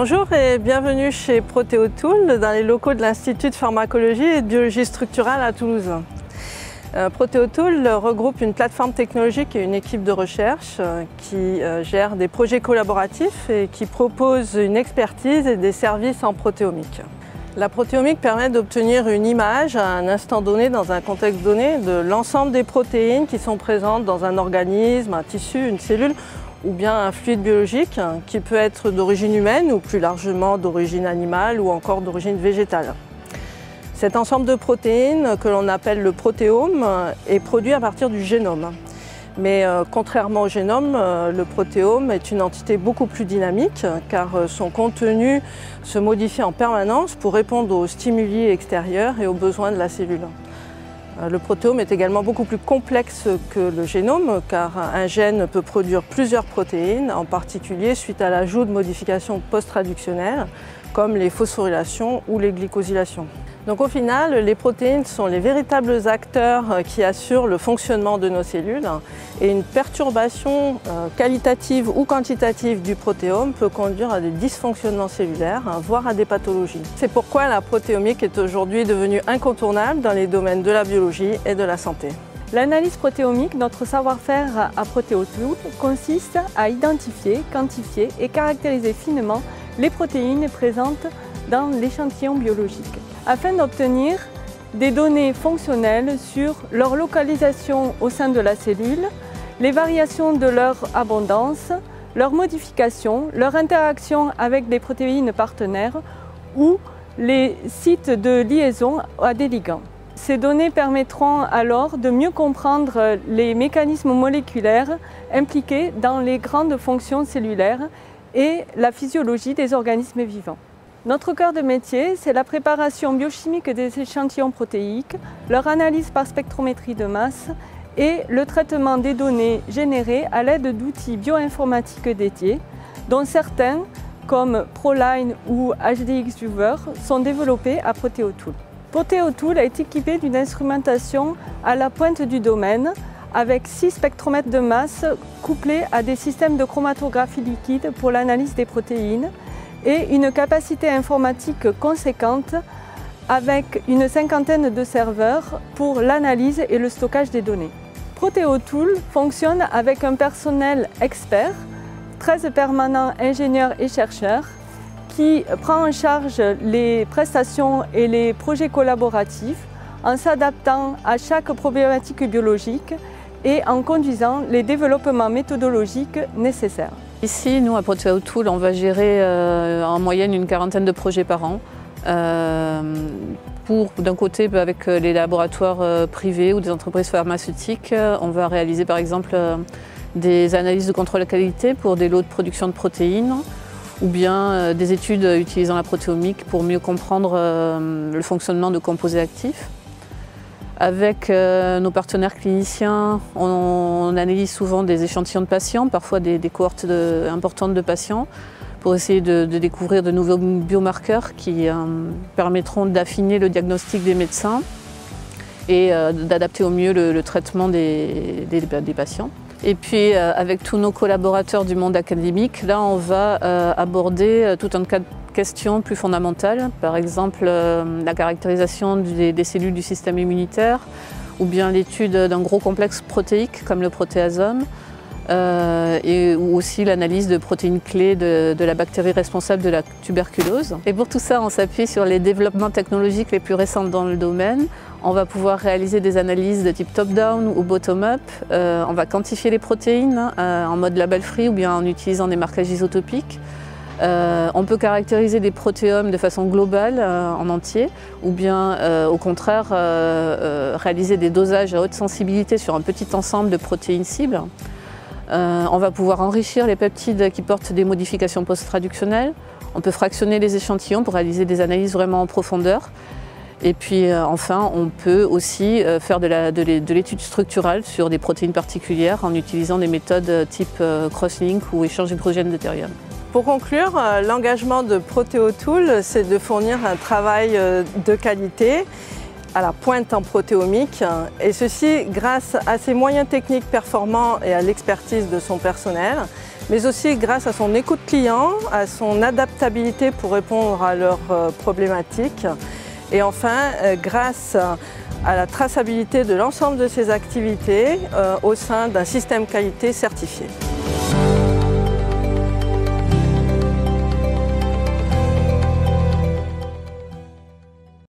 Bonjour et bienvenue chez Proteotool dans les locaux de l'Institut de pharmacologie et de biologie structurale à Toulouse. Proteotool regroupe une plateforme technologique et une équipe de recherche qui gère des projets collaboratifs et qui propose une expertise et des services en protéomique. La protéomique permet d'obtenir une image à un instant donné, dans un contexte donné, de l'ensemble des protéines qui sont présentes dans un organisme, un tissu, une cellule ou bien un fluide biologique qui peut être d'origine humaine ou plus largement d'origine animale ou encore d'origine végétale. Cet ensemble de protéines, que l'on appelle le protéome, est produit à partir du génome. Mais contrairement au génome, le protéome est une entité beaucoup plus dynamique car son contenu se modifie en permanence pour répondre aux stimuli extérieurs et aux besoins de la cellule. Le protéome est également beaucoup plus complexe que le génome car un gène peut produire plusieurs protéines, en particulier suite à l'ajout de modifications post-traductionnelles comme les phosphorylations ou les glycosylations. Donc au final, les protéines sont les véritables acteurs qui assurent le fonctionnement de nos cellules et une perturbation qualitative ou quantitative du protéome peut conduire à des dysfonctionnements cellulaires, voire à des pathologies. C'est pourquoi la protéomique est aujourd'hui devenue incontournable dans les domaines de la biologie et de la santé. L'analyse protéomique, notre savoir-faire à Proteotool, consiste à identifier, quantifier et caractériser finement les protéines présentes dans l'échantillon biologique, afin d'obtenir des données fonctionnelles sur leur localisation au sein de la cellule, les variations de leur abondance, leur modification, leur interaction avec des protéines partenaires ou les sites de liaison à des ligands. Ces données permettront alors de mieux comprendre les mécanismes moléculaires impliqués dans les grandes fonctions cellulaires et la physiologie des organismes vivants. Notre cœur de métier, c'est la préparation biochimique des échantillons protéiques, leur analyse par spectrométrie de masse et le traitement des données générées à l'aide d'outils bioinformatiques dédiés, dont certains, comme ProLine ou HDX-Viewer, sont développés à Proteotool. Proteotool est équipé d'une instrumentation à la pointe du domaine, avec 6 spectromètres de masse couplés à des systèmes de chromatographie liquide pour l'analyse des protéines, et une capacité informatique conséquente avec une cinquantaine de serveurs pour l'analyse et le stockage des données. Proteotool fonctionne avec un personnel expert, 13 permanents ingénieurs et chercheurs, qui prend en charge les prestations et les projets collaboratifs en s'adaptant à chaque problématique biologique et en conduisant les développements méthodologiques nécessaires. Ici, nous, à Proteotool, on va gérer en moyenne une quarantaine de projets par an. D'un côté, avec les laboratoires privés ou des entreprises pharmaceutiques, on va réaliser par exemple des analyses de contrôle de qualité pour des lots de production de protéines ou bien des études utilisant la protéomique pour mieux comprendre le fonctionnement de composés actifs. Avec nos partenaires cliniciens, on analyse souvent des échantillons de patients, parfois des cohortes importantes de patients, pour essayer de découvrir de nouveaux biomarqueurs qui permettront d'affiner le diagnostic des médecins et d'adapter au mieux le traitement des patients. Et puis avec tous nos collaborateurs du monde académique, là on va aborder tout un tas de questions plus fondamentales, par exemple la caractérisation des cellules du système immunitaire ou bien l'étude d'un gros complexe protéique comme le protéasome ou aussi l'analyse de protéines clés de la bactérie responsable de la tuberculose. Et pour tout ça, on s'appuie sur les développements technologiques les plus récents dans le domaine. On va pouvoir réaliser des analyses de type top-down ou bottom-up. On va quantifier les protéines en mode label-free ou bien en utilisant des marquages isotopiques. On peut caractériser des protéomes de façon globale en entier ou bien au contraire réaliser des dosages à haute sensibilité sur un petit ensemble de protéines cibles. On va pouvoir enrichir les peptides qui portent des modifications post-traductionnelles. On peut fractionner les échantillons pour réaliser des analyses vraiment en profondeur. Et puis enfin, on peut aussi faire de l'étude structurale sur des protéines particulières en utilisant des méthodes type crosslink ou échange hydrogène deutérium. Pour conclure, l'engagement de Proteotool, c'est de fournir un travail de qualité à la pointe en protéomique, et ceci grâce à ses moyens techniques performants et à l'expertise de son personnel, mais aussi grâce à son écoute client, à son adaptabilité pour répondre à leurs problématiques, et enfin grâce à la traçabilité de l'ensemble de ses activités au sein d'un système qualité certifié.